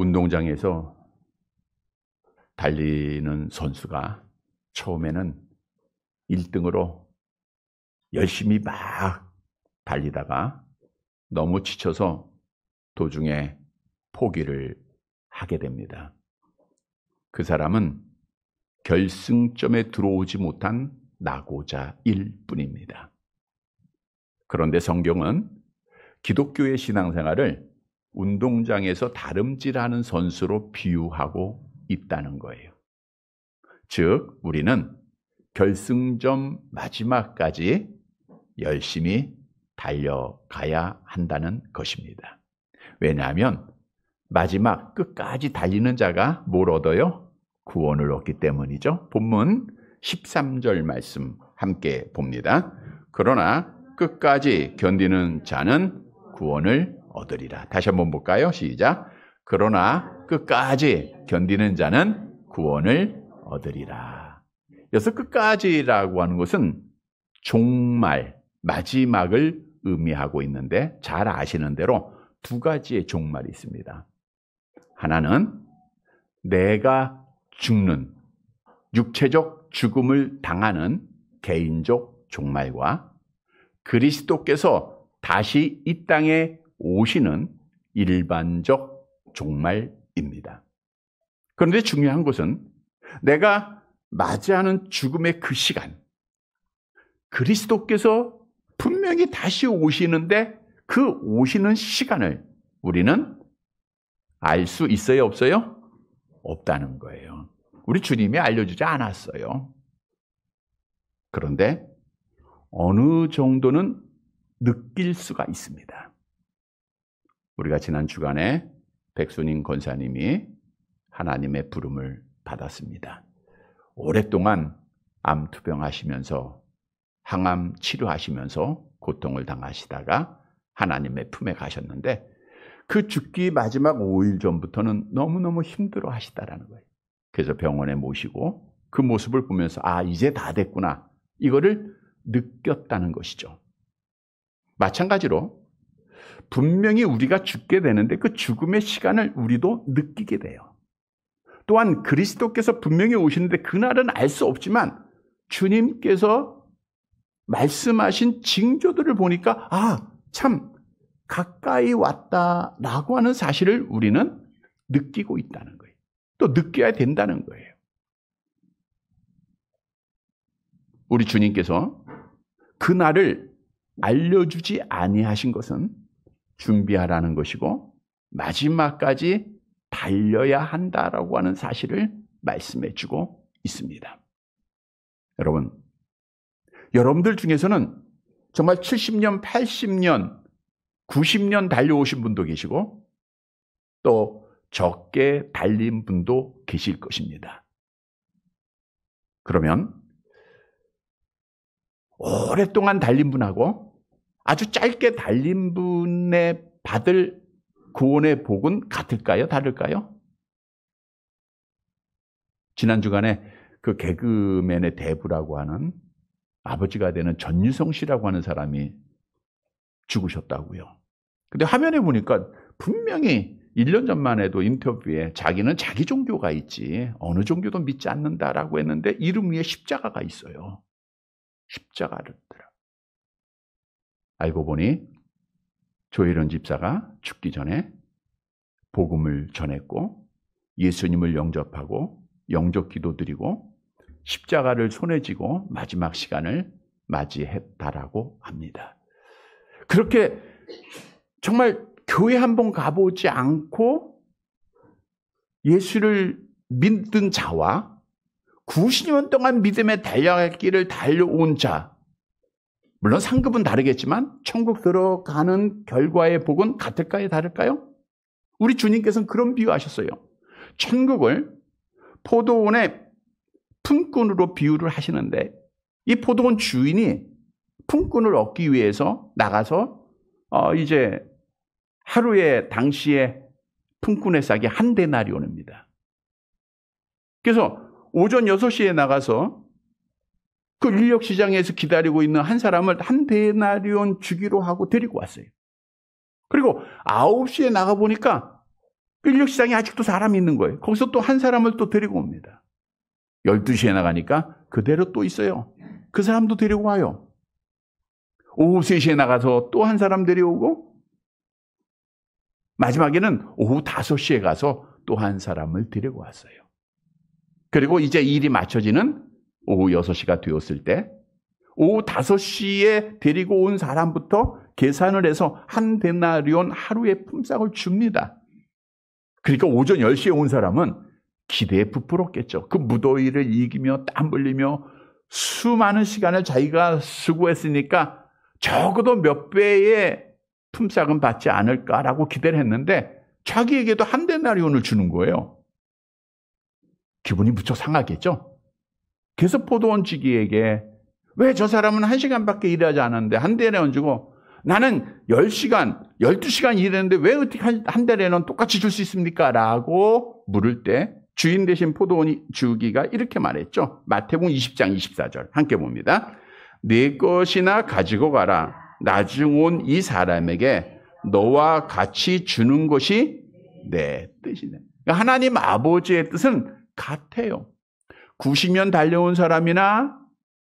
운동장에서 달리는 선수가 처음에는 1등으로 열심히 막 달리다가 너무 지쳐서 도중에 포기를 하게 됩니다. 그 사람은 결승점에 들어오지 못한 낙오자일 뿐입니다. 그런데 성경은 기독교의 신앙생활을 운동장에서 다름질하는 선수로 비유하고 있다는 거예요. 즉, 우리는 결승점 마지막까지 열심히 달려가야 한다는 것입니다. 왜냐하면 마지막 끝까지 달리는 자가 뭘 얻어요? 구원을 얻기 때문이죠. 본문 13절 말씀 함께 봅니다. 그러나 끝까지 견디는 자는 구원을 얻으리라. 다시 한번 볼까요? 시작. 그러나 끝까지 견디는 자는 구원을 얻으리라. 여기서 끝까지라고 하는 것은 종말, 마지막을 의미하고 있는데 잘 아시는 대로 두 가지의 종말이 있습니다. 하나는 내가 죽는 육체적 죽음을 당하는 개인적 종말과 그리스도께서 다시 이 땅에 오시는 일반적 종말입니다. 그런데 중요한 것은 내가 맞이하는 죽음의 그 시간, 그리스도께서 분명히 다시 오시는데 그 오시는 시간을 우리는 알 수 있어요, 없어요? 없다는 거예요. 우리 주님이 알려주지 않았어요. 그런데 어느 정도는 느낄 수가 있습니다. 우리가 지난 주간에 백순인 권사님이 하나님의 부름을 받았습니다. 오랫동안 암 투병하시면서 항암 치료하시면서 고통을 당하시다가 하나님의 품에 가셨는데 그 죽기 마지막 5일 전부터는 너무너무 힘들어 하시다라는 거예요. 그래서 병원에 모시고 그 모습을 보면서 이제 다 됐구나. 이거를 느꼈다는 것이죠. 마찬가지로 분명히 우리가 죽게 되는데 그 죽음의 시간을 우리도 느끼게 돼요. 또한 그리스도께서 분명히 오시는데 그날은 알 수 없지만 주님께서 말씀하신 징조들을 보니까 참 가까이 왔다라고 하는 사실을 우리는 느끼고 있다는 거예요. 또 느껴야 된다는 거예요. 우리 주님께서 그날을 알려주지 아니하신 것은 준비하라는 것이고 마지막까지 달려야 한다라고 하는 사실을 말씀해 주고 있습니다. 여러분들 중에서는 정말 70년, 80년, 90년 달려오신 분도 계시고 또 적게 달린 분도 계실 것입니다. 그러면 오랫동안 달린 분하고 아주 짧게 달린 분의 받을 구원의 복은 같을까요? 다를까요? 지난 주간에 그 개그맨의 대부라고 하는 아버지가 되는 전유성 씨라고 하는 사람이 죽으셨다고요. 근데 화면에 보니까 분명히 1년 전만 해도 인터뷰에 자기는 자기 종교가 있지 어느 종교도 믿지 않는다라고 했는데 이름 위에 십자가가 있어요. 십자가를 들어. 알고 보니 조혜련 집사가 죽기 전에 복음을 전했고 예수님을 영접하고 영접 기도드리고 십자가를 손에 쥐고 마지막 시간을 맞이했다라고 합니다. 그렇게 정말 교회 한번 가보지 않고 예수를 믿은 자와 90년 동안 믿음의 달려갈 길을 달려온 자, 물론 상급은 다르겠지만 천국 들어가는 결과의 복은 같을까요? 다를까요? 우리 주님께서는 그런 비유하셨어요. 천국을 포도원의 품꾼으로 비유를 하시는데 이 포도원 주인이 품꾼을 얻기 위해서 나가서 이제 하루에 당시에 품꾼의 싹이 한 데나리온입니다. 그래서 오전 6시에 나가서 그 인력시장에서 기다리고 있는 한 사람을 한 데나리온 주기로 하고 데리고 왔어요. 그리고 9시에 나가보니까 인력시장에 아직도 사람이 있는 거예요. 거기서 또 한 사람을 또 데리고 옵니다. 12시에 나가니까 그대로 또 있어요. 그 사람도 데리고 와요. 오후 3시에 나가서 또 한 사람 데려오고 마지막에는 오후 5시에 가서 또 한 사람을 데리고 왔어요. 그리고 이제 일이 맞춰지는 오후 6시가 되었을 때 오후 5시에 데리고 온 사람부터 계산을 해서 한 데나리온 하루의 품삯을 줍니다. 그러니까 오전 10시에 온 사람은 기대에 부풀었겠죠. 그 무더위를 이기며 땀 흘리며 수많은 시간을 자기가 수고했으니까 적어도 몇 배의 품삯은 받지 않을까라고 기대를 했는데 자기에게도 한 데나리온을 주는 거예요. 기분이 무척 상하겠죠. 그래서 포도원 지기에게 왜 저 사람은 1시간밖에 일하지 않았는데 한 데나리온 주고 나는 10시간, 12시간 일했는데 왜 어떻게 한 데나리온 똑같이 줄 수 있습니까? 라고 물을 때 주인 대신 포도원 주기가 이렇게 말했죠. 마태복음 20장 24절 함께 봅니다. 네 것이나 가지고 가라. 나중 온 이 사람에게 너와 같이 주는 것이 내 뜻이네. 그러니까 하나님 아버지의 뜻은 같아요. 90년 달려온 사람이나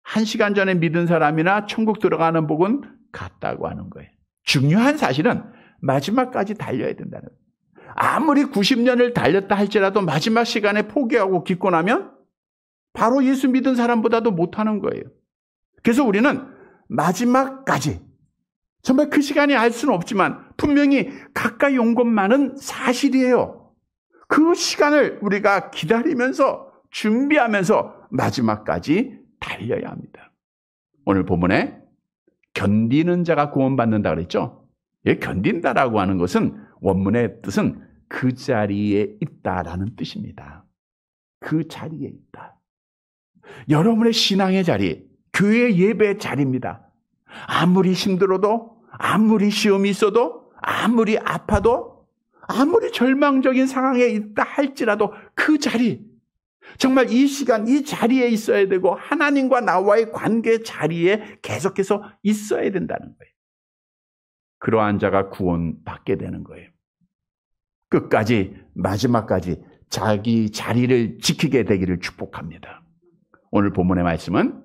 1시간 전에 믿은 사람이나 천국 들어가는 복은 같다고 하는 거예요. 중요한 사실은 마지막까지 달려야 된다는 거예요. 아무리 90년을 달렸다 할지라도 마지막 시간에 포기하고 기고 나면 바로 예수 믿은 사람보다도 못하는 거예요. 그래서 우리는 마지막까지 정말 그 시간이 알 수는 없지만 분명히 가까이 온 것만은 사실이에요. 그 시간을 우리가 기다리면서 준비하면서 마지막까지 달려야 합니다. 오늘 본문에 견디는 자가 구원받는다 그랬죠? 예, 견딘다라고 하는 것은 원문의 뜻은 그 자리에 있다라는 뜻입니다. 그 자리에 있다. 여러분의 신앙의 자리, 교회 예배의 자리입니다. 아무리 힘들어도, 아무리 시험이 있어도, 아무리 아파도, 아무리 절망적인 상황에 있다 할지라도 그 자리, 정말 이 시간, 이 자리에 있어야 되고 하나님과 나와의 관계 자리에 계속해서 있어야 된다는 거예요. 그러한 자가 구원받게 되는 거예요. 끝까지, 마지막까지 자기 자리를 지키게 되기를 축복합니다. 오늘 본문의 말씀은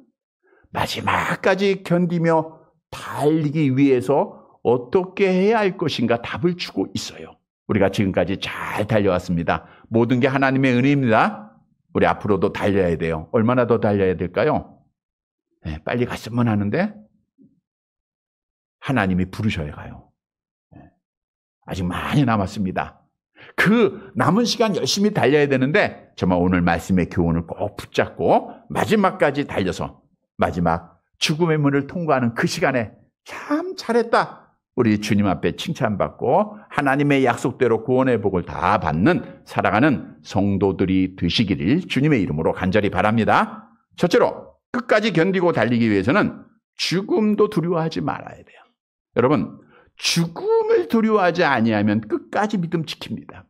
마지막까지 견디며 달리기 위해서 어떻게 해야 할 것인가 답을 주고 있어요. 우리가 지금까지 잘 달려왔습니다. 모든 게 하나님의 은혜입니다. 우리 앞으로도 달려야 돼요. 얼마나 더 달려야 될까요? 네, 빨리 갔으면 하는데 하나님이 부르셔야 가요. 네, 아직 많이 남았습니다. 그 남은 시간 열심히 달려야 되는데 정말 오늘 말씀의 교훈을 꼭 붙잡고 마지막까지 달려서 마지막 죽음의 문을 통과하는 그 시간에 참 잘했다. 우리 주님 앞에 칭찬받고 하나님의 약속대로 구원의 복을 다 받는 살아가는 성도들이 되시기를 주님의 이름으로 간절히 바랍니다. 첫째로 끝까지 견디고 달리기 위해서는 죽음도 두려워하지 말아야 돼요. 여러분, 죽음을 두려워하지 아니하면 끝까지 믿음 지킵니다.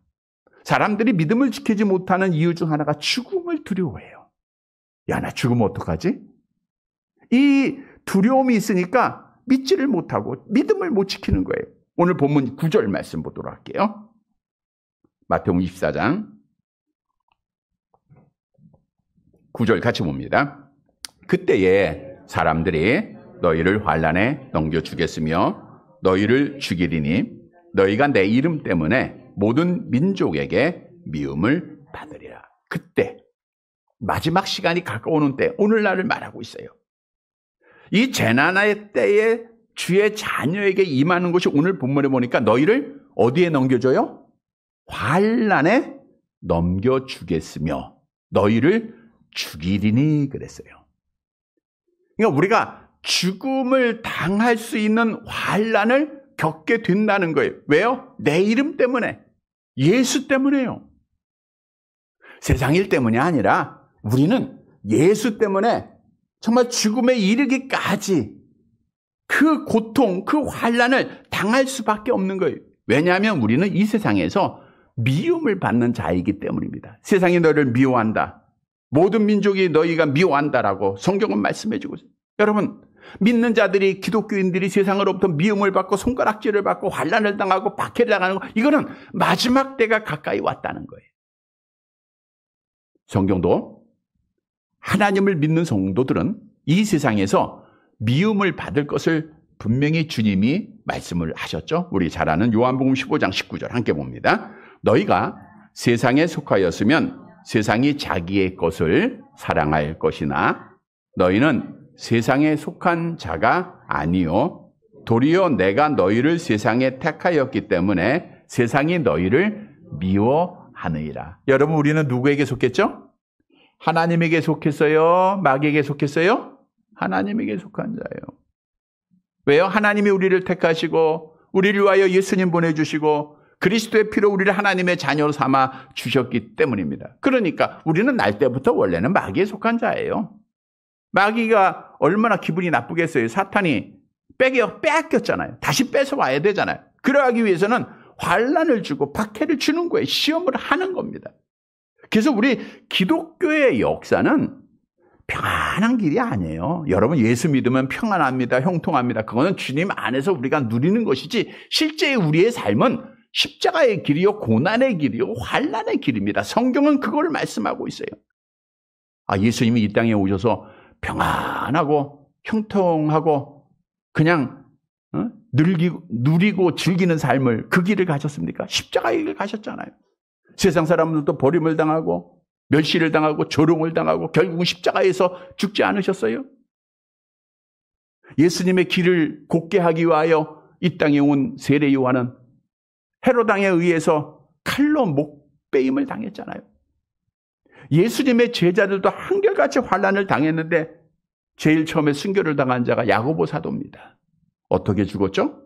사람들이 믿음을 지키지 못하는 이유 중 하나가 죽음을 두려워해요. 야, 나 죽으면 어떡하지? 이 두려움이 있으니까 믿지를 못하고 믿음을 못 지키는 거예요. 오늘 본문 9절 말씀 보도록 할게요. 마태복음 24장 9절 같이 봅니다. 그때에 사람들이 너희를 환난에 넘겨주겠으며 너희를 죽이리니 너희가 내 이름 때문에 모든 민족에게 미움을 받으리라. 그때 마지막 시간이 가까우는 때 오늘날을 말하고 있어요. 이 재난의 때에 주의 자녀에게 임하는 것이 오늘 본문에 보니까 너희를 어디에 넘겨줘요? 환난에 넘겨주겠으며 너희를 죽이리니 그랬어요. 그러니까 우리가 죽음을 당할 수 있는 환난을 겪게 된다는 거예요. 왜요? 내 이름 때문에, 예수 때문에요. 세상 일 때문이 아니라 우리는 예수 때문에 정말 죽음에 이르기까지 그 고통, 그 환난을 당할 수밖에 없는 거예요. 왜냐하면 우리는 이 세상에서 미움을 받는 자이기 때문입니다. 세상이 너를 미워한다. 모든 민족이 너희가 미워한다라고 성경은 말씀해 주고 있어요. 여러분, 믿는 자들이, 기독교인들이 세상으로부터 미움을 받고 손가락질을 받고 환난을 당하고 박해를 당하는 거, 이거는 마지막 때가 가까이 왔다는 거예요. 성경도 하나님을 믿는 성도들은 이 세상에서 미움을 받을 것을 분명히 주님이 말씀을 하셨죠. 우리 잘 아는 요한복음 15장 19절 함께 봅니다. 너희가 세상에 속하였으면 세상이 자기의 것을 사랑할 것이나 너희는 세상에 속한 자가 아니요 도리어 내가 너희를 세상에 택하였기 때문에 세상이 너희를 미워하느니라. 여러분, 우리는 누구에게 속했죠? 하나님에게 속했어요? 마귀에게 속했어요? 하나님에게 속한 자예요. 왜요? 하나님이 우리를 택하시고 우리를 위하여 예수님 보내주시고 그리스도의 피로 우리를 하나님의 자녀로 삼아 주셨기 때문입니다. 그러니까 우리는 날 때부터 원래는 마귀에 속한 자예요. 마귀가 얼마나 기분이 나쁘겠어요. 사탄이 빼앗겼잖아요. 다시 뺏어와야 되잖아요. 그러하기 위해서는 환난을 주고 박해를 주는 거예요. 시험을 하는 겁니다. 그래서 우리 기독교의 역사는 평안한 길이 아니에요. 여러분, 예수 믿으면 평안합니다. 형통합니다. 그거는 주님 안에서 우리가 누리는 것이지 실제 우리의 삶은 십자가의 길이요, 고난의 길이요, 환난의 길입니다. 성경은 그걸 말씀하고 있어요. 예수님이 이 땅에 오셔서 평안하고 형통하고 그냥 누리고 즐기는 삶을, 그 길을 가셨습니까? 십자가의 길을 가셨잖아요. 세상 사람들도 버림을 당하고 멸시를 당하고 조롱을 당하고 결국은 십자가에서 죽지 않으셨어요? 예수님의 길을 곱게 하기 위하여 이 땅에 온 세례 요한은 헤롯 왕에 의해서 칼로 목베임을 당했잖아요. 예수님의 제자들도 한결같이 환난을 당했는데 제일 처음에 순교를 당한 자가 야고보 사도입니다. 어떻게 죽었죠?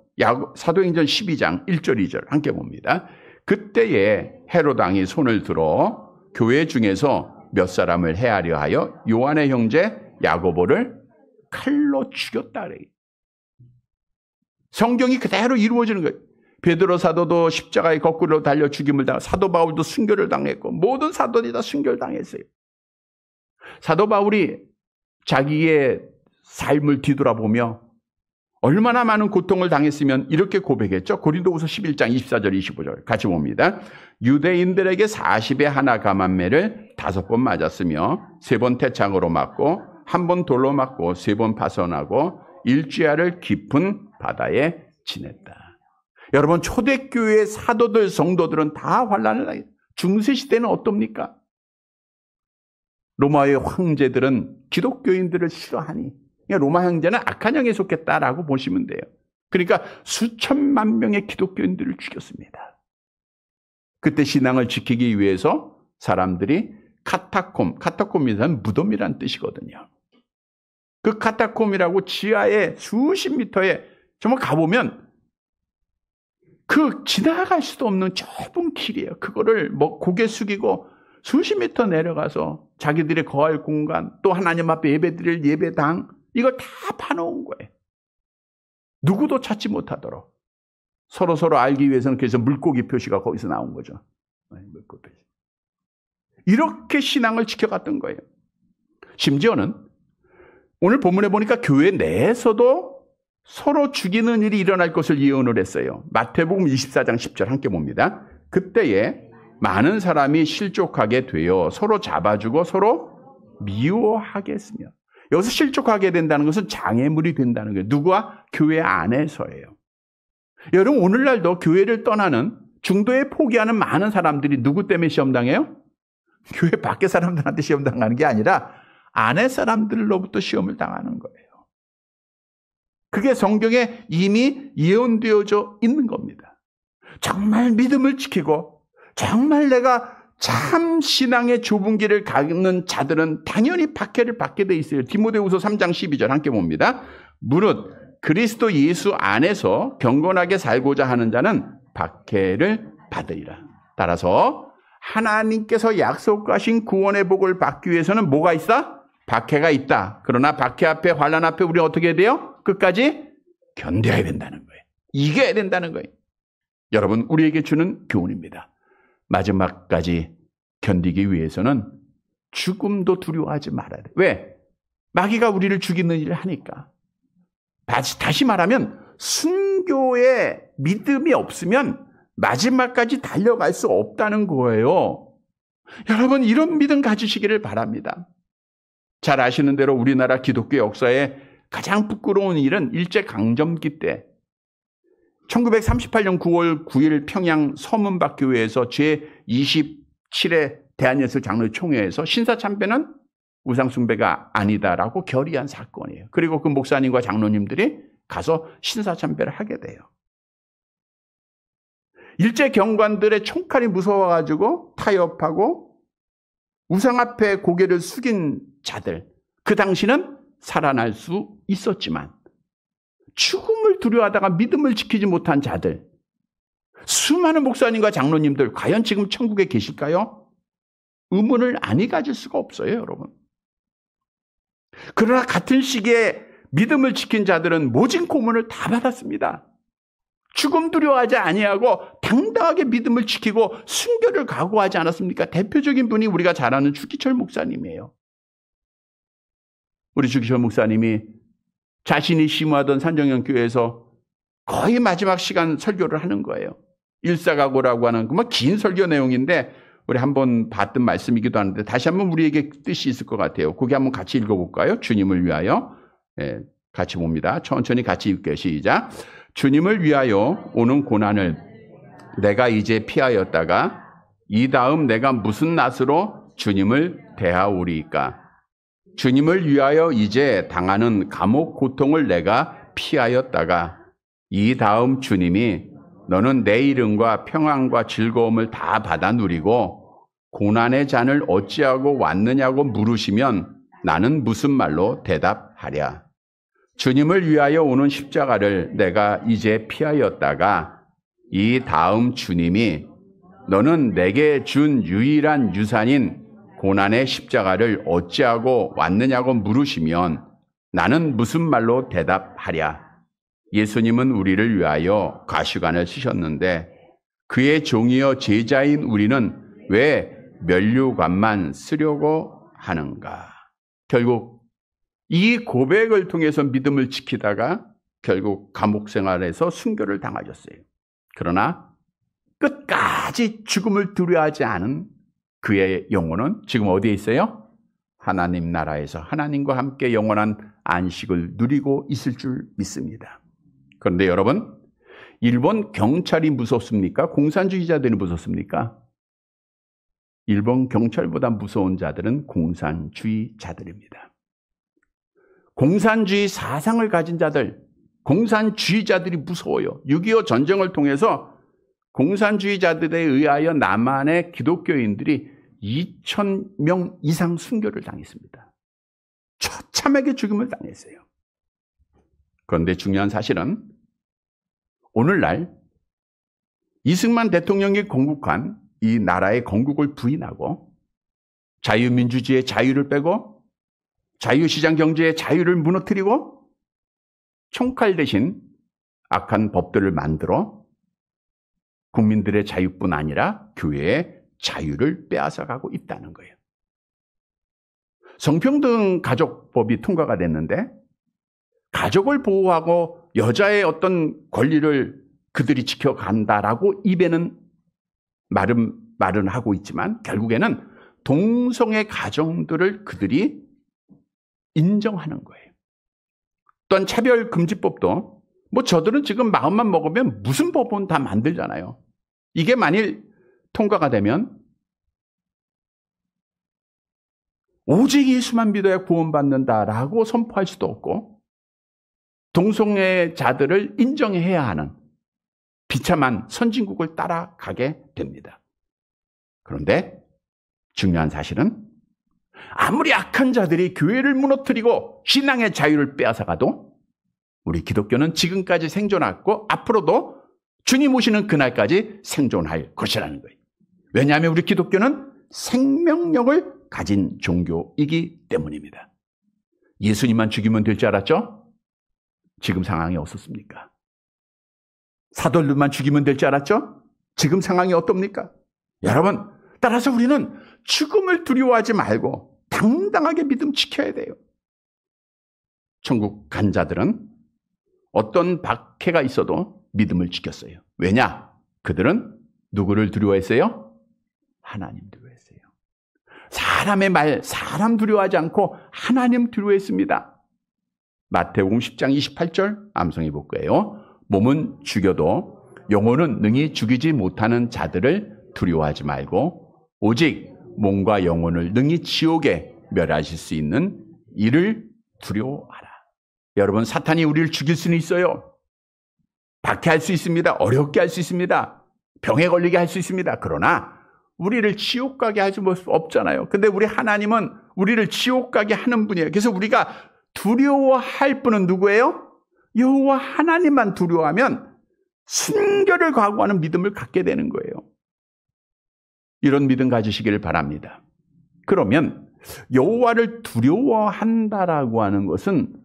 사도행전 12장 1절 2절 함께 봅니다. 그때에 헤롯 왕이 손을 들어 교회 중에서 몇 사람을 해하려 하여 요한의 형제 야고보를 칼로 죽였다 그래요. 성경이 그대로 이루어지는 거예요. 베드로 사도도 십자가에 거꾸로 달려 죽임을 당하고 사도 바울도 순교를 당했고 모든 사도들이 다 순교를 당했어요. 사도 바울이 자기의 삶을 뒤돌아보며 얼마나 많은 고통을 당했으면 이렇게 고백했죠. 고린도후서 11장 24절 25절 같이 봅니다. 유대인들에게 40에 하나 감한매를 5번 맞았으며 3번 태창으로 맞고 1번 돌로 맞고 3번 파손하고 일주야를 깊은 바다에 지냈다. 여러분, 초대교회 사도들, 성도들은 다 환난을 당했어요. 중세시대는 어떻습니까? 로마의 황제들은 기독교인들을 싫어하니 로마 형제는 악한 영에 속했다라고 보시면 돼요. 그러니까 수천만 명의 기독교인들을 죽였습니다. 그때 신앙을 지키기 위해서 사람들이 카타콤이란 무덤이란 뜻이거든요. 그 카타콤이라고 지하에 수십 미터에 정말 가보면 그 지나갈 수도 없는 좁은 길이에요. 그거를 고개 숙이고 수십 미터 내려가서 자기들의 거할 공간, 또 하나님 앞에 예배드릴 예배당, 이걸 다 파놓은 거예요. 누구도 찾지 못하도록. 서로 알기 위해서는 그래서 물고기 표시가 거기서 나온 거죠. 물고기 표시. 이렇게 신앙을 지켜갔던 거예요. 심지어는 오늘 본문에 보니까 교회 내에서도 서로 죽이는 일이 일어날 것을 예언을 했어요. 마태복음 24장 10절 함께 봅니다. 그때에 많은 사람이 실족하게 되어 서로 잡아주고 서로 미워하겠으며. 여기서 실족하게 된다는 것은 장애물이 된다는 거예요. 누구와? 교회 안에서예요. 여러분, 오늘날도 교회를 떠나는, 중도에 포기하는 많은 사람들이 누구 때문에 시험당해요? 교회 밖에 사람들한테 시험당하는 게 아니라 안에 사람들로부터 시험을 당하는 거예요. 그게 성경에 이미 예언되어져 있는 겁니다. 정말 믿음을 지키고 정말 내가 참 신앙의 좁은 길을 가는 자들은 당연히 박해를 받게 돼 있어요. 디모데후서 3장 12절 함께 봅니다. 무릇 그리스도 예수 안에서 경건하게 살고자 하는 자는 박해를 받으리라. 따라서 하나님께서 약속하신 구원의 복을 받기 위해서는 뭐가 있어? 박해가 있다. 그러나 박해 앞에, 환난 앞에 우리 어떻게 해야 돼요? 끝까지 견뎌야 된다는 거예요. 이겨야 된다는 거예요. 여러분, 우리에게 주는 교훈입니다. 마지막까지 견디기 위해서는 죽음도 두려워하지 말아야 돼. 왜? 마귀가 우리를 죽이는 일을 하니까. 다시 말하면 순교에 믿음이 없으면 마지막까지 달려갈 수 없다는 거예요. 여러분, 이런 믿음 가지시기를 바랍니다. 잘 아시는 대로 우리나라 기독교 역사에 가장 부끄러운 일은 일제강점기 때 1938년 9월 9일 평양 서문박교회에서 제27회 대한예술 장로총회에서 신사참배는 우상숭배가 아니다라고 결의한 사건이에요. 그리고 그 목사님과 장로님들이 가서 신사참배를 하게 돼요. 일제 경관들의 총칼이 무서워가지고 타협하고 우상 앞에 고개를 숙인 자들, 그 당시는 살아날 수 있었지만 죽음을 두려워하다가 믿음을 지키지 못한 자들, 수많은 목사님과 장로님들, 과연 지금 천국에 계실까요? 의문을 아니 가질 수가 없어요, 여러분. 그러나 같은 시기에 믿음을 지킨 자들은 모진 고문을 다 받았습니다. 죽음 두려워하지 아니하고 당당하게 믿음을 지키고 순교를 각오하지 않았습니까? 대표적인 분이 우리가 잘 아는 주기철 목사님이에요. 우리 주기철 목사님이 자신이 심호하던 산정연교회에서 거의 마지막 시간 설교를 하는 거예요. 일사각오라고 하는 긴 설교 내용인데 우리 한번 봤던 말씀이기도 하는데 다시 한번 우리에게 뜻이 있을 것 같아요. 거기 한번 같이 읽어볼까요? 주님을 위하여. 같이 봅니다. 천천히 같이 읽게요. 시작. 주님을 위하여 오는 고난을 내가 이제 피하였다가 이 다음 내가 무슨 낯으로 주님을 대하오리이까. 주님을 위하여 이제 당하는 감옥 고통을 내가 피하였다가 이 다음 주님이 너는 내 이름과 평안과 즐거움을 다 받아 누리고 고난의 잔을 어찌하고 왔느냐고 물으시면 나는 무슨 말로 대답하랴. 주님을 위하여 오는 십자가를 내가 이제 피하였다가 이 다음 주님이 너는 내게 준 유일한 유산인 고난의 십자가를 어찌하고 왔느냐고 물으시면 나는 무슨 말로 대답하랴. 예수님은 우리를 위하여 가시관을 쓰셨는데 그의 종이여 제자인 우리는 왜 면류관만 쓰려고 하는가. 결국 이 고백을 통해서 믿음을 지키다가 결국 감옥 생활에서 순교를 당하셨어요. 그러나 끝까지 죽음을 두려워하지 않은 그의 영혼은 지금 어디에 있어요? 하나님 나라에서 하나님과 함께 영원한 안식을 누리고 있을 줄 믿습니다. 그런데 여러분, 일본 경찰이 무섭습니까? 공산주의자들이 무섭습니까? 일본 경찰보다 무서운 자들은 공산주의자들입니다. 공산주의 사상을 가진 자들, 공산주의자들이 무서워요. 6.25 전쟁을 통해서 공산주의자들에 의하여 남한의 기독교인들이 2,000명 이상 순교를 당했습니다. 처참하게 죽음을 당했어요. 그런데 중요한 사실은 오늘날 이승만 대통령이 건국한 이 나라의 건국을 부인하고 자유민주주의의 자유를 빼고 자유시장 경제의 자유를 무너뜨리고 총칼 대신 악한 법들을 만들어 국민들의 자유뿐 아니라 교회의 자유를 빼앗아가고 있다는 거예요. 성평등 가족법이 통과가 됐는데 가족을 보호하고 여자의 어떤 권리를 그들이 지켜간다라고 입에는 말은 하고 있지만 결국에는 동성애 가정들을 그들이 인정하는 거예요. 또한 차별금지법도 저들은 지금 마음만 먹으면 무슨 법은 다 만들잖아요. 이게 만일 통과가 되면 오직 예수만 믿어야 구원받는다라고 선포할 수도 없고 동성애자들을 인정해야 하는 비참한 선진국을 따라가게 됩니다. 그런데 중요한 사실은 아무리 악한 자들이 교회를 무너뜨리고 신앙의 자유를 빼앗아가도 우리 기독교는 지금까지 생존했고 앞으로도 주님 오시는 그날까지 생존할 것이라는 거예요. 왜냐하면 우리 기독교는 생명력을 가진 종교이기 때문입니다. 예수님만 죽이면 될 줄 알았죠? 지금 상황이 어떻습니까? 사도들만 죽이면 될 줄 알았죠? 지금 상황이 어떻습니까? 여러분, 따라서 우리는 죽음을 두려워하지 말고 당당하게 믿음 지켜야 돼요. 천국 간 자들은 어떤 박해가 있어도 믿음을 지켰어요. 왜냐? 그들은 누구를 두려워했어요? 하나님 두려워했어요. 사람의 말, 사람 두려워하지 않고 하나님 두려워했습니다. 마태복음 10장 28절 암송해 볼 거예요. 몸은 죽여도 영혼은 능히 죽이지 못하는 자들을 두려워하지 말고 오직 몸과 영혼을 능히 지옥에 멸하실 수 있는 이를 두려워하라. 여러분, 사탄이 우리를 죽일 수는 있어요. 박해할 수 있습니다. 어렵게 할 수 있습니다. 병에 걸리게 할 수 있습니다. 그러나 우리를 지옥 가게 할 수 없잖아요. 근데 우리 하나님은 우리를 지옥 가게 하는 분이에요. 그래서 우리가 두려워할 분은 누구예요? 여호와 하나님만 두려워하면 순결을 각오하는 믿음을 갖게 되는 거예요. 이런 믿음 가지시기를 바랍니다. 그러면 여호와를 두려워한다라고 하는 것은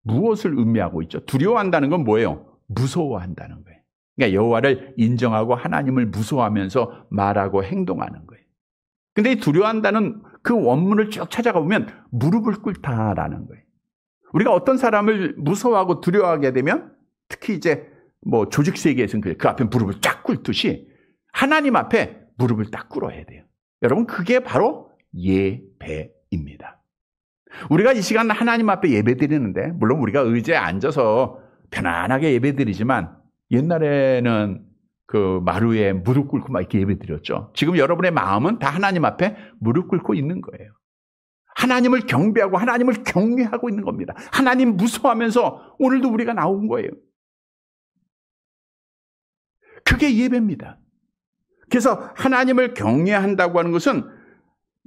무엇을 의미하고 있죠? 두려워한다는 건 뭐예요? 무서워한다는 거예요. 그러니까 여호와를 인정하고 하나님을 무서워하면서 말하고 행동하는 거예요. 근데 이 두려워한다는 그 원문을 쭉 찾아가 보면 무릎을 꿇다라는 거예요. 우리가 어떤 사람을 무서워하고 두려워하게 되면 특히 이제 뭐 조직 세계에서는 그 앞에 무릎을 쫙 꿇듯이 하나님 앞에 무릎을 딱 꿇어야 돼요. 여러분, 그게 바로 예배입니다. 우리가 이 시간 하나님 앞에 예배 드리는데, 물론 우리가 의자에 앉아서 편안하게 예배 드리지만 옛날에는 그 마루에 무릎 꿇고 막 이렇게 예배 드렸죠. 지금 여러분의 마음은 다 하나님 앞에 무릎 꿇고 있는 거예요. 하나님을 경배하고 하나님을 경외하고 있는 겁니다. 하나님 무서워하면서 오늘도 우리가 나온 거예요. 그게 예배입니다. 그래서 하나님을 경외한다고 하는 것은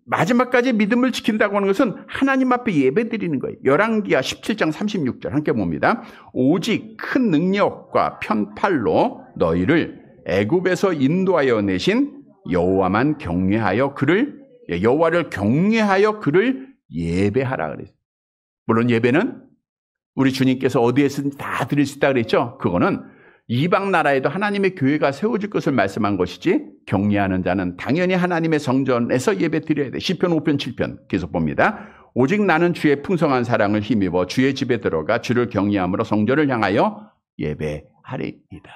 마지막까지 믿음을 지킨다고 하는 것은 하나님 앞에 예배 드리는 거예요. 열왕기하 17장 36절 함께 봅니다. 오직 큰 능력과 편팔로 너희를 애굽에서 인도하여 내신 여호와만 경외하여 그를 여호와를 경외하여 그를 예배하라 그랬어요. 물론 예배는 우리 주님께서 어디에서든 다 드릴 수 있다 그랬죠. 그거는 이방 나라에도 하나님의 교회가 세워질 것을 말씀한 것이지 경외하는 자는 당연히 하나님의 성전에서 예배 드려야 돼. 시편 5편 7편 계속 봅니다. 오직 나는 주의 풍성한 사랑을 힘입어 주의 집에 들어가 주를 경외함으로 성전을 향하여 예배하리이다.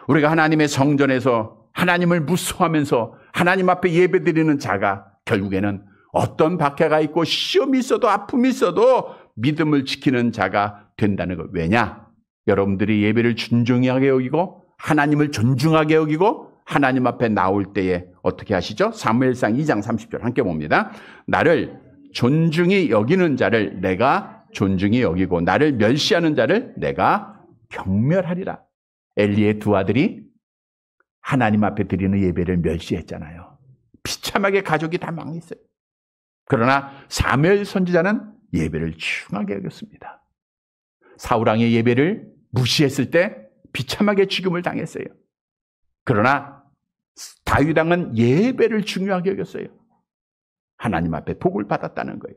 우리가 하나님의 성전에서 하나님을 무서워하면서 하나님 앞에 예배 드리는 자가 결국에는 어떤 박해가 있고 시험이 있어도 아픔이 있어도 믿음을 지키는 자가 된다는 것. 왜냐? 여러분들이 예배를 존중하게 여기고 하나님을 존중하게 여기고 하나님 앞에 나올 때에 어떻게 하시죠? 사무엘상 2장 30절 함께 봅니다. 나를 존중히 여기는 자를 내가 존중히 여기고 나를 멸시하는 자를 내가 경멸하리라. 엘리의 두 아들이 하나님 앞에 드리는 예배를 멸시했잖아요. 비참하게 가족이 다 망했어요. 그러나 사무엘 선지자는 예배를 중하게 여겼습니다. 사울왕의 예배를 무시했을 때 비참하게 죽임을 당했어요. 그러나 다윗 왕은 예배를 중요하게 여겼어요. 하나님 앞에 복을 받았다는 거예요.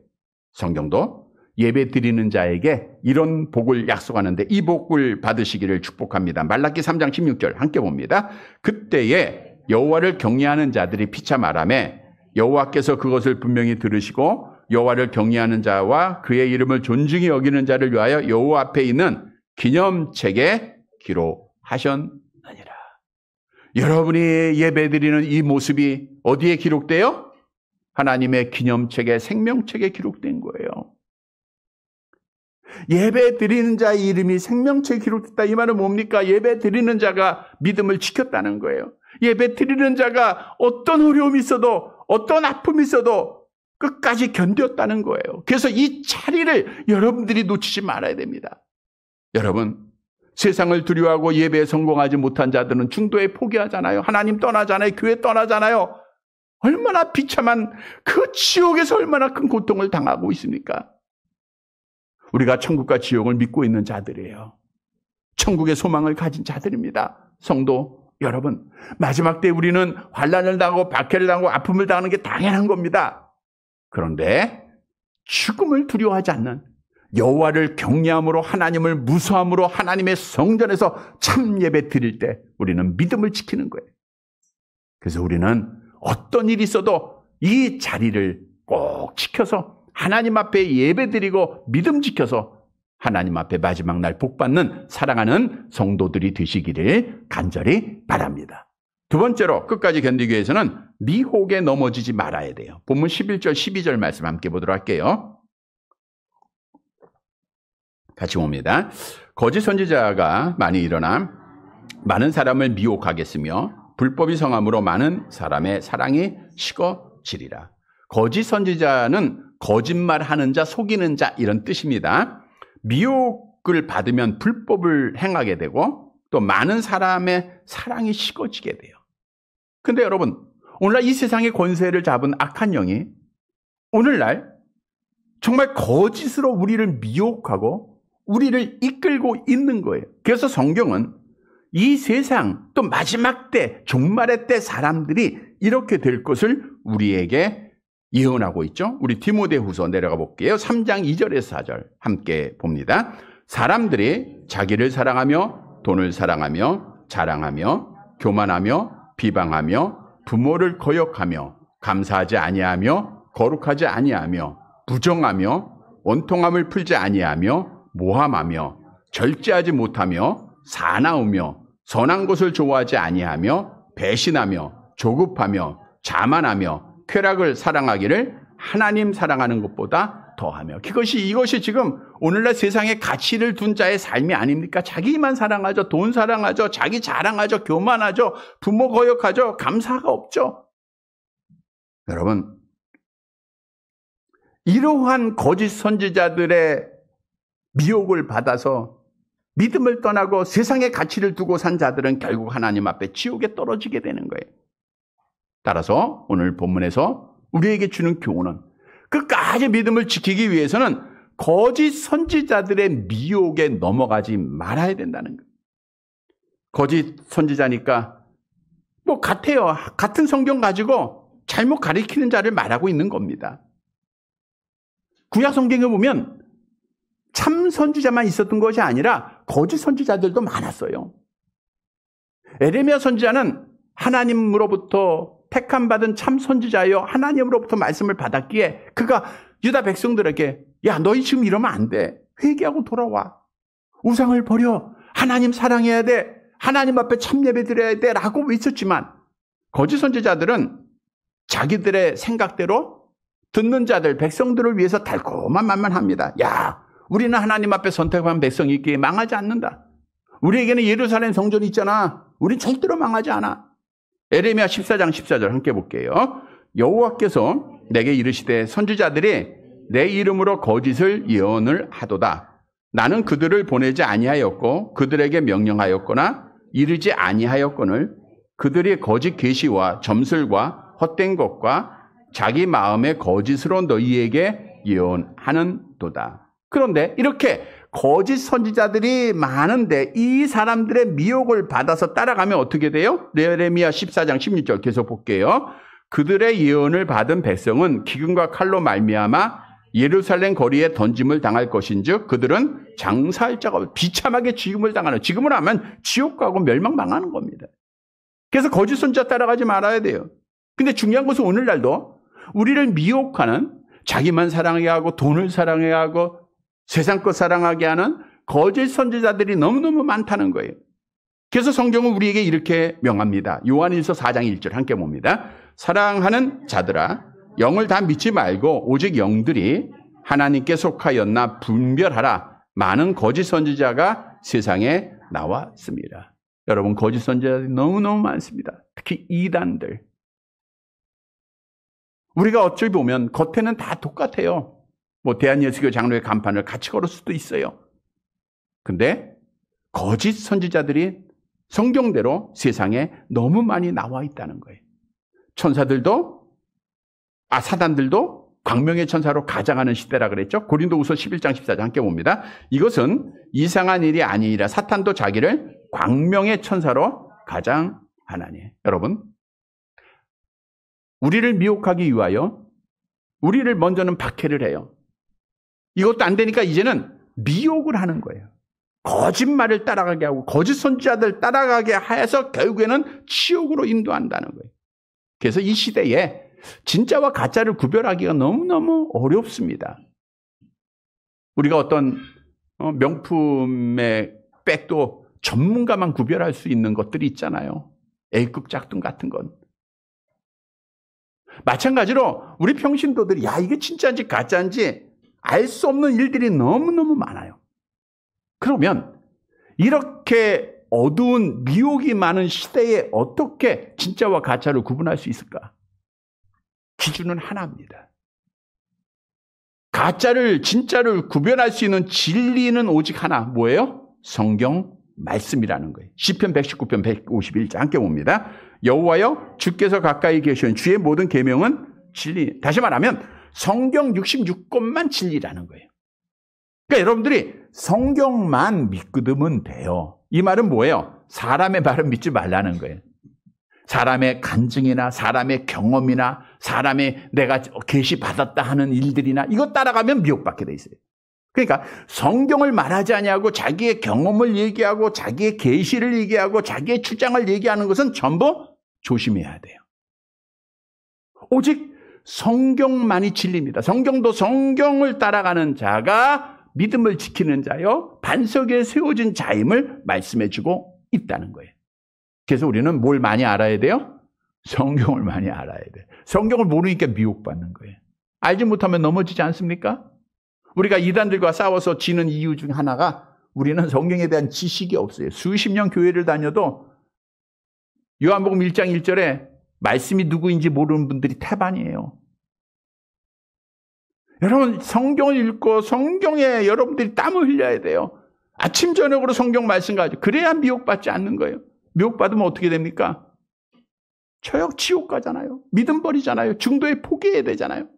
성경도 예배 드리는 자에게 이런 복을 약속하는데 이 복을 받으시기를 축복합니다. 말라기 3장 16절 함께 봅니다. 그때에 여호와를 경외하는 자들이 피참하라매 여호와께서 그것을 분명히 들으시고 여호와를 경외하는 자와 그의 이름을 존중히 여기는 자를 위하여 여호와 앞에 있는 기념책에 기록하셨느니라. 여러분이 예배드리는 이 모습이 어디에 기록돼요? 하나님의 기념책에 생명책에 기록된 거예요. 예배드리는 자의 이름이 생명책에 기록됐다. 이 말은 뭡니까? 예배드리는 자가 믿음을 지켰다는 거예요. 예배드리는 자가 어떤 어려움이 있어도 어떤 아픔이 있어도 끝까지 견뎠다는 거예요. 그래서 이 자리를 여러분들이 놓치지 말아야 됩니다. 여러분, 세상을 두려워하고 예배에 성공하지 못한 자들은 중도에 포기하잖아요. 하나님 떠나잖아요. 교회 떠나잖아요. 얼마나 비참한 그 지옥에서 얼마나 큰 고통을 당하고 있습니까? 우리가 천국과 지옥을 믿고 있는 자들이에요. 천국의 소망을 가진 자들입니다. 성도 여러분, 마지막 때 우리는 환난을 당하고 박해를 당하고 아픔을 당하는 게 당연한 겁니다. 그런데 죽음을 두려워하지 않는 여호와를 경외함으로 하나님을 무서워함으로 하나님의 성전에서 참 예배 드릴 때 우리는 믿음을 지키는 거예요. 그래서 우리는 어떤 일이 있어도 이 자리를 꼭 지켜서 하나님 앞에 예배 드리고 믿음 지켜서 하나님 앞에 마지막 날 복받는 사랑하는 성도들이 되시기를 간절히 바랍니다. 두 번째로 끝까지 견디기 위해서는 미혹에 넘어지지 말아야 돼요. 본문 11절 12절 말씀 함께 보도록 할게요. 같이 봅니다. 거짓 선지자가 많이 일어나 많은 사람을 미혹하겠으며 불법이 성함으로 많은 사람의 사랑이 식어지리라. 거짓 선지자는 거짓말하는 자, 속이는 자 이런 뜻입니다. 미혹을 받으면 불법을 행하게 되고 또 많은 사람의 사랑이 식어지게 돼요. 근데 여러분, 오늘날 이 세상의 권세를 잡은 악한 영이 오늘날 정말 거짓으로 우리를 미혹하고 우리를 이끌고 있는 거예요. 그래서 성경은 이 세상 또 마지막 때, 종말의 때 사람들이 이렇게 될 것을 우리에게 예언하고 있죠. 우리 디모데후서 내려가 볼게요. 3장 2절에서 4절 함께 봅니다. 사람들이 자기를 사랑하며 돈을 사랑하며 자랑하며 교만하며 비방하며 부모를 거역하며 감사하지 아니하며 거룩하지 아니하며 부정하며 원통함을 풀지 아니하며 모함하며 절제하지 못하며 사나우며 선한 것을 좋아하지 아니하며 배신하며 조급하며 자만하며 쾌락을 사랑하기를 하나님 사랑하는 것보다 더하며. 이것이 지금 오늘날 세상에 가치를 둔 자의 삶이 아닙니까? 자기만 사랑하죠. 돈 사랑하죠. 자기 자랑하죠. 교만하죠. 부모 거역하죠. 감사가 없죠. 여러분, 이러한 거짓 선지자들의 미혹을 받아서 믿음을 떠나고 세상의 가치를 두고 산 자들은 결국 하나님 앞에 지옥에 떨어지게 되는 거예요. 따라서 오늘 본문에서 우리에게 주는 교훈은 끝까지 믿음을 지키기 위해서는 거짓 선지자들의 미혹에 넘어가지 말아야 된다는 거예요. 거짓 선지자니까 뭐 같아요. 같은 성경 가지고 잘못 가리키는 자를 말하고 있는 겁니다. 구약 성경에 보면 참 선지자만 있었던 것이 아니라 거짓 선지자들도 많았어요. 에레미야 선지자는 하나님으로부터 택함받은 참 선지자여 하나님으로부터 말씀을 받았기에 그가 유다 백성들에게 야, 너희 지금 이러면 안 돼. 회개하고 돌아와. 우상을 버려. 하나님 사랑해야 돼. 하나님 앞에 참 예배 드려야 돼. 라고 외쳤지만 거짓 선지자들은 자기들의 생각대로 듣는 자들, 백성들을 위해서 달콤한 말만 합니다. 야, 우리는 하나님 앞에 선택한 백성이 있기에 망하지 않는다. 우리에게는 예루살렘 성전이 있잖아. 우린 절대로 망하지 않아. 에레미야 14장 14절 함께 볼게요. 여호와께서 내게 이르시되 선지자들이 내 이름으로 거짓을 예언을 하도다. 나는 그들을 보내지 아니하였고 그들에게 명령하였거나 이르지 아니하였거늘 그들이 거짓 계시와 점술과 헛된 것과 자기 마음의 거짓으로 너희에게 예언하는도다. 그런데 이렇게 거짓 선지자들이 많은데 이 사람들의 미혹을 받아서 따라가면 어떻게 돼요? 예레미야 14장 16절 계속 볼게요. 그들의 예언을 받은 백성은 기근과 칼로 말미암아 예루살렘 거리에 던짐을 당할 것인즉 그들은 장사할 자가 없어 비참하게 죽임을 당하는, 지금을 하면 지옥 가고 멸망 당하는 겁니다. 그래서 거짓 선지자 따라가지 말아야 돼요. 근데 중요한 것은 오늘날도 우리를 미혹하는, 자기만 사랑해야 하고 돈을 사랑해야 하고 세상 것 사랑하게 하는 거짓 선지자들이 너무너무 많다는 거예요. 그래서 성경은 우리에게 이렇게 명합니다. 요한일서 4장 1절 함께 봅니다. 사랑하는 자들아, 영을 다 믿지 말고 오직 영들이 하나님께 속하였나 분별하라. 많은 거짓 선지자가 세상에 나왔습니다. 여러분, 거짓 선지자들이 너무너무 많습니다. 특히 이단들. 우리가 어찌 보면 겉에는 다 똑같아요. 뭐 대한예수교 장로의 간판을 같이 걸을 수도 있어요. 근데 거짓 선지자들이 성경대로 세상에 너무 많이 나와 있다는 거예요. 사단들도 광명의 천사로 가장하는 시대라 그랬죠. 고린도후서 11장 14절 함께 봅니다. 이것은 이상한 일이 아니라 사탄도 자기를 광명의 천사로 가장하나니. 여러분, 우리를 미혹하기 위하여 우리를 먼저는 박해를 해요. 이것도 안 되니까 이제는 미혹을 하는 거예요. 거짓말을 따라가게 하고 거짓 선지자들 따라가게 해서 결국에는 지옥으로 인도한다는 거예요. 그래서 이 시대에 진짜와 가짜를 구별하기가 너무너무 어렵습니다. 우리가 어떤 명품의 백도 전문가만 구별할 수 있는 것들이 있잖아요. A급 짝퉁 같은 건. 마찬가지로 우리 평신도들이 이게 진짜인지 가짜인지 알 수 없는 일들이 너무너무 많아요. 그러면 이렇게 어두운 미혹이 많은 시대에 어떻게 진짜와 가짜를 구분할 수 있을까? 기준은 하나입니다. 가짜를 진짜를 구별할 수 있는 진리는 오직 하나. 뭐예요? 성경 말씀이라는 거예요. 시편 119편 151장 함께 봅니다. 여호와여 주께서 가까이 계시는 주의 모든 계명은 진리. 다시 말하면 성경 66권만 진리라는 거예요. 그러니까 여러분들이 성경만 믿으면 돼요. 이 말은 뭐예요? 사람의 말은 믿지 말라는 거예요. 사람의 간증이나 사람의 경험이나 사람의 내가 계시받았다 하는 일들이나 이거 따라가면 미혹받게 돼 있어요. 그러니까 성경을 말하지 아니하고 자기의 경험을 얘기하고 자기의 계시를 얘기하고 자기의 주장을 얘기하는 것은 전부 조심해야 돼요. 오직 성경만이 진리입니다. 성경도 성경을 따라가는 자가 믿음을 지키는 자요 반석에 세워진 자임을 말씀해주고 있다는 거예요. 그래서 우리는 뭘 많이 알아야 돼요? 성경을 많이 알아야 돼요. 성경을 모르니까 미혹받는 거예요. 알지 못하면 넘어지지 않습니까? 우리가 이단들과 싸워서 지는 이유 중 하나가 우리는 성경에 대한 지식이 없어요. 수십 년 교회를 다녀도 요한복음 1장 1절에 말씀이 누구인지 모르는 분들이 태반이에요. 여러분 성경을 읽고 성경에 여러분들이 땀을 흘려야 돼요. 아침 저녁으로 성경 말씀 가지고 그래야 미혹받지 않는 거예요. 미혹받으면 어떻게 됩니까? 처역 지옥 가잖아요. 믿음 버리잖아요. 중도에 포기해야 되잖아요.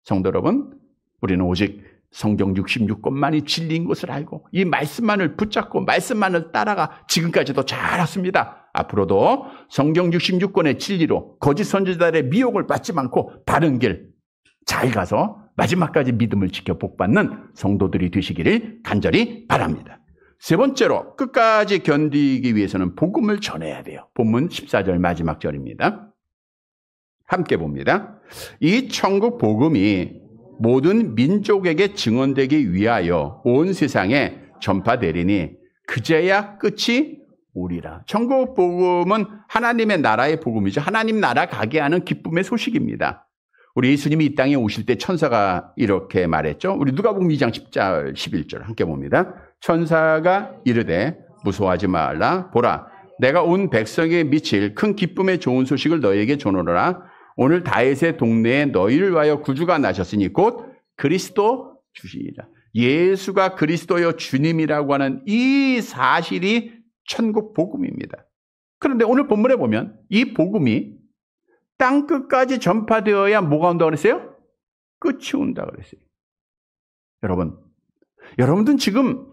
성도 여러분, 우리는 오직 성경 66권만이 진리인 것을 알고 이 말씀만을 붙잡고 말씀만을 따라가 지금까지도 잘 왔습니다. 앞으로도 성경 66권의 진리로 거짓 선지자들의 미혹을 받지 않고 바른 길 잘 가서 마지막까지 믿음을 지켜 복받는 성도들이 되시기를 간절히 바랍니다. 세 번째로 끝까지 견디기 위해서는 복음을 전해야 돼요. 본문 14절 마지막 절입니다. 함께 봅니다. 이 천국 복음이 모든 민족에게 증언되기 위하여 온 세상에 전파되리니 그제야 끝이 오리라. 천국 복음은 하나님의 나라의 복음이죠. 하나님 나라 가게 하는 기쁨의 소식입니다. 우리 예수님이 이 땅에 오실 때 천사가 이렇게 말했죠. 우리 누가복음 2장 10절 11절 함께 봅니다. 천사가 이르되 무서워하지 말라. 보라 내가 온 백성에 미칠 큰 기쁨의 좋은 소식을 너희에게 전하노라. 오늘 다윗의 동네에 너희를 위하여 구주가 나셨으니 곧 그리스도 주시리라. 예수가 그리스도여 주님이라고 하는 이 사실이 천국 복음입니다. 그런데 오늘 본문에 보면 이 복음이 땅 끝까지 전파되어야 뭐가 온다고 그랬어요? 끝이 온다고 그랬어요. 여러분들은 지금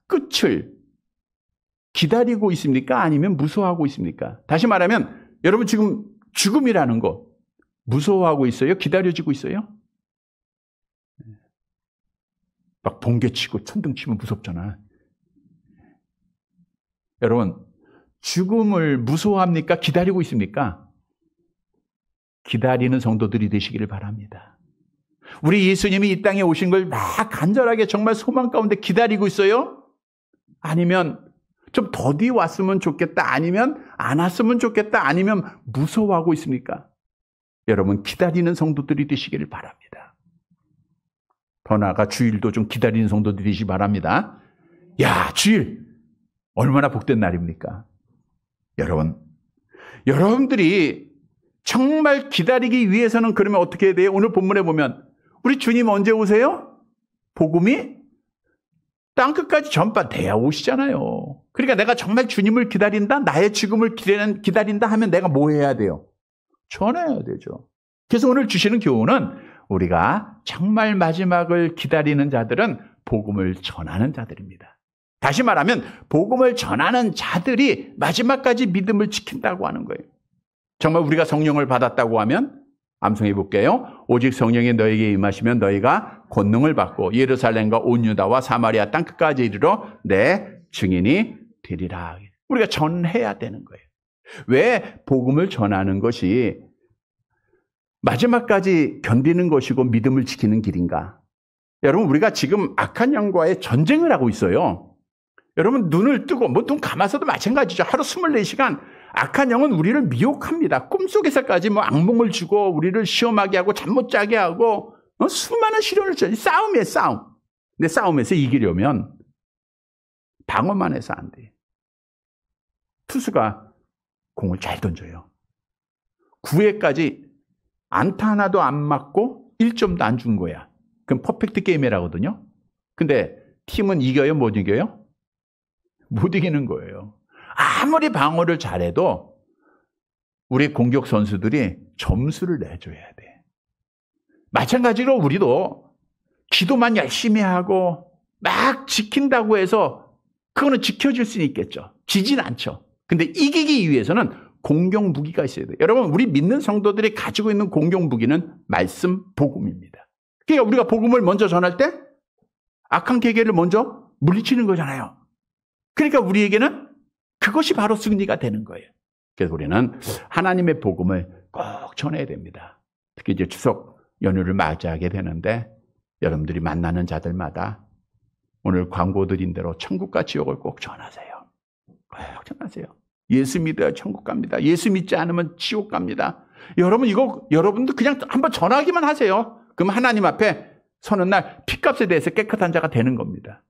끝을 기다리고 있습니까? 아니면 무서워하고 있습니까? 다시 말하면 여러분 지금 죽음이라는 거 무서워하고 있어요? 기다려지고 있어요? 막 번개치고 천둥치면 무섭잖아. 여러분 죽음을 무서워합니까? 기다리고 있습니까? 기다리는 성도들이 되시기를 바랍니다. 우리 예수님이 이 땅에 오신 걸 막 간절하게 정말 소망 가운데 기다리고 있어요? 아니면 좀 더디 왔으면 좋겠다. 아니면 안 왔으면 좋겠다. 아니면 무서워하고 있습니까? 여러분 기다리는 성도들이 되시기를 바랍니다. 더 나아가 주일도 좀 기다리는 성도들이 되시기 바랍니다. 야, 주일 얼마나 복된 날입니까? 여러분들이 정말 기다리기 위해서는 그러면 어떻게 해야 돼요? 오늘 본문에 보면 우리 주님 언제 오세요? 복음이 땅끝까지 전파돼야 오시잖아요. 그러니까 내가 정말 주님을 기다린다, 나의 죽음을 기다린다 하면 내가 뭐 해야 돼요? 전해야 되죠. 그래서 오늘 주시는 교훈은 우리가 정말 마지막을 기다리는 자들은 복음을 전하는 자들입니다. 다시 말하면 복음을 전하는 자들이 마지막까지 믿음을 지킨다고 하는 거예요. 정말 우리가 성령을 받았다고 하면 암송해 볼게요. 오직 성령이 너에게 임하시면 너희가 권능을 받고 예루살렘과 온 유다와 사마리아 땅끝까지 이르러 내 증인이 되리라. 우리가 전해야 되는 거예요. 왜 복음을 전하는 것이 마지막까지 견디는 것이고 믿음을 지키는 길인가? 여러분, 우리가 지금 악한 영과의 전쟁을 하고 있어요. 여러분, 눈을 뜨고, 눈 감아서도 마찬가지죠. 하루 24시간 악한 영은 우리를 미혹합니다. 꿈속에서까지 악몽을 주고 우리를 시험하게 하고 잠 못 자게 하고 수많은 시련을 줘요. 싸움이에요, 싸움. 근데 싸움에서 이기려면 방어만 해서 안 돼요. 투수가 공을 잘 던져요. 9회까지 안타 하나도 안 맞고 1점도 안 준 거야. 그럼 퍼펙트 게임이라거든요. 근데 팀은 이겨요, 못 이겨요? 못 이기는 거예요. 아무리 방어를 잘해도 우리 공격 선수들이 점수를 내줘야 돼. 마찬가지로 우리도 기도만 열심히 하고 막 지킨다고 해서 그거는 지켜질 수는 있겠죠. 지진 않죠. 근데 이기기 위해서는 공격 무기가 있어야 돼요. 여러분, 우리 믿는 성도들이 가지고 있는 공격 무기는 말씀, 복음입니다. 그러니까 우리가 복음을 먼저 전할 때 악한 계계를 먼저 물리치는 거잖아요. 그러니까 우리에게는 그것이 바로 승리가 되는 거예요. 그래서 우리는 하나님의 복음을 꼭 전해야 됩니다. 특히 이제 추석 연휴를 맞이하게 되는데 여러분들이 만나는 자들마다 오늘 광고 드린 대로 천국과 지옥을 꼭 전하세요. 꼭 전하세요. 예수 믿어야 천국 갑니다. 예수 믿지 않으면 지옥 갑니다. 여러분, 이거 여러분도 그냥 한번 전하기만 하세요. 그럼 하나님 앞에 서는 날 핏값에 대해서 깨끗한 자가 되는 겁니다.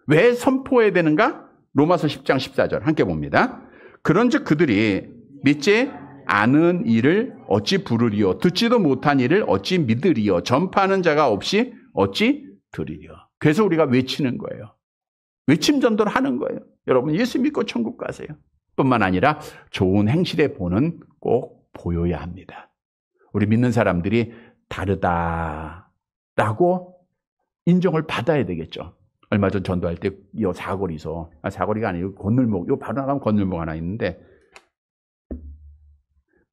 왜 선포해야 되는가? 로마서 10장 14절 함께 봅니다. 그런즉 그들이 믿지 않은 일을 어찌 부르리요? 듣지도 못한 일을 어찌 믿으리요? 전파하는 자가 없이 어찌 들으리요? 그래서 우리가 외치는 거예요. 외침 전도를 하는 거예요. 여러분, 예수 믿고 천국 가세요. 뿐만 아니라 좋은 행실의 본은 꼭 보여야 합니다. 우리 믿는 사람들이 다르다라고 인정을 받아야 되겠죠. 얼마 전 전도할 때 이 사거리에서, 사거리가 아니고 건널목, 요 바로 나가면 건널목 하나 있는데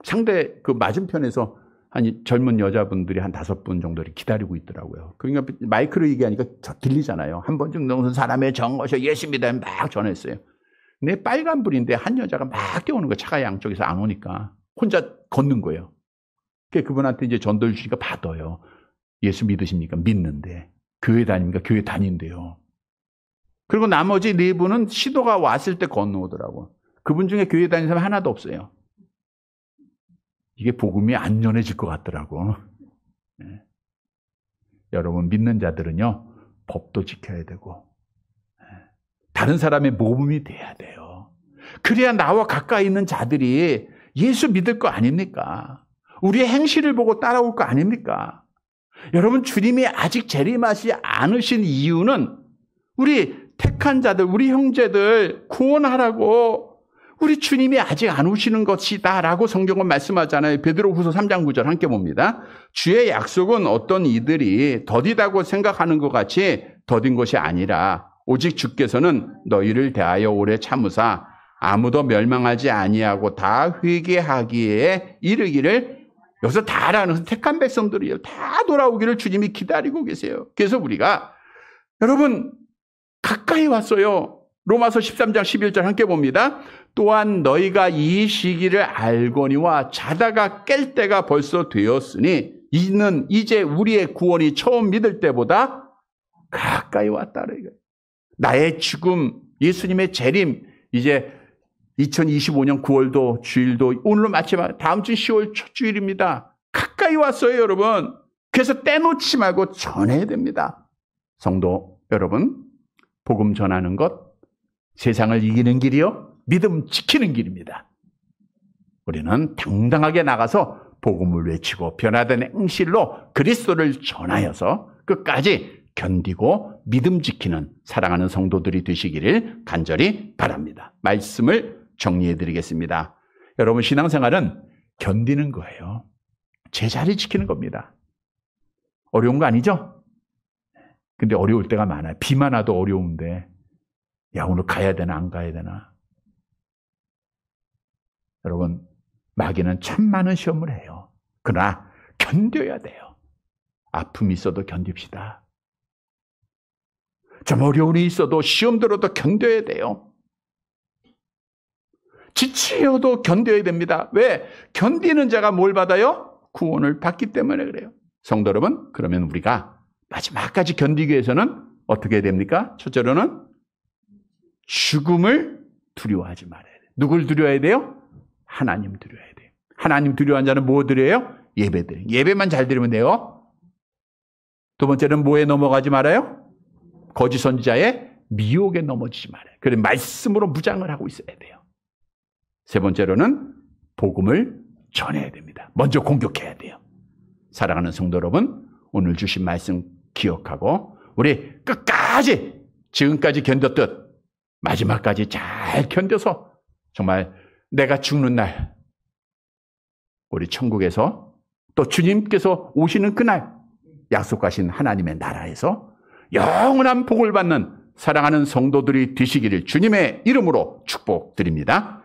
상대 그 맞은편에서 한 젊은 여자분들이 한 5분 정도 기다리고 있더라고요. 그러니까 마이크로 얘기하니까 들리잖아요. 한 번쯤 넘어선 사람의 정것이 예수입니다. 막 전했어요. 근데 빨간불인데 한 여자가 막 뛰어오는 거예요. 차가 양쪽에서 안 오니까. 혼자 걷는 거예요. 그분한테 이제 전도를 주니까 받아요. 예수 믿으십니까? 믿는데. 교회 다닙니까? 교회 다닌대요. 그리고 나머지 4분은 시도가 왔을 때 건너오더라고. 그분 중에 교회 다니는 사람 하나도 없어요. 이게 복음이 안 전해질 것 같더라고. 네. 여러분, 믿는 자들은요, 법도 지켜야 되고, 다른 사람의 모범이 돼야 돼요. 그래야 나와 가까이 있는 자들이 예수 믿을 거 아닙니까? 우리의 행실을 보고 따라올 거 아닙니까? 여러분, 주님이 아직 재림하지 않으신 이유는 우리 택한 자들, 우리 형제들 구원하라고 우리 주님이 아직 안 오시는 것이다 라고 성경은 말씀하잖아요. 베드로후서 3장 9절 함께 봅니다. 주의 약속은 어떤 이들이 더디다고 생각하는 것 같이 더딘 것이 아니라 오직 주께서는 너희를 대하여 오래 참으사 아무도 멸망하지 아니하고 다 회개하기에 이르기를, 여기서 다라는 택한 백성들이에요. 다 돌아오기를 주님이 기다리고 계세요. 그래서 우리가 여러분 가까이 왔어요. 로마서 13장 11절 함께 봅니다. 또한 너희가 이 시기를 알거니와 자다가 깰 때가 벌써 되었으니 이는 이제 우리의 구원이 처음 믿을 때보다 가까이 왔다. 나의 죽음, 예수님의 재림, 이제 2025년 9월도 주일도 오늘로 마치면 다음 주 10월 첫 주일입니다. 가까이 왔어요, 여러분. 그래서 떼놓지 말고 전해야 됩니다. 성도 여러분, 복음 전하는 것, 세상을 이기는 길이요, 믿음 지키는 길입니다. 우리는 당당하게 나가서 복음을 외치고 변화된 행실로 그리스도를 전하여서 끝까지 견디고 믿음 지키는 사랑하는 성도들이 되시기를 간절히 바랍니다. 말씀을 정리해 드리겠습니다. 여러분, 신앙생활은 견디는 거예요. 제자리 지키는 겁니다. 어려운 거 아니죠? 근데 어려울 때가 많아요. 비만 와도 어려운데 야, 오늘 가야 되나 안 가야 되나. 여러분, 마귀는 참 많은 시험을 해요. 그러나 견뎌야 돼요. 아픔이 있어도 견딥시다. 좀 어려움이 있어도 시험 들어도 견뎌야 돼요. 지치어도 견뎌야 됩니다. 왜? 견디는 자가 뭘 받아요? 구원을 받기 때문에 그래요. 성도 여러분, 그러면 우리가 마지막까지 견디기 위해서는 어떻게 해야 됩니까? 첫째로는 죽음을 두려워하지 말아야 돼요. 누굴 두려워해야 돼요? 하나님 두려워해야 돼요. 하나님 두려워하는 자는 뭐 드려요? 예배 드려요. 예배만 잘 드리면 돼요. 두 번째는 뭐에 넘어가지 말아요? 거짓 선지자의 미혹에 넘어지지 말아요. 그래서 말씀으로 무장을 하고 있어야 돼요. 세 번째로는 복음을 전해야 됩니다. 먼저 공격해야 돼요. 사랑하는 성도 여러분, 오늘 주신 말씀 기억하고 우리 끝까지 지금까지 견뎠듯 마지막까지 잘 견뎌서 정말 내가 죽는 날 우리 천국에서 또 주님께서 오시는 그날 약속하신 하나님의 나라에서 영원한 복을 받는 사랑하는 성도들이 되시기를 주님의 이름으로 축복드립니다.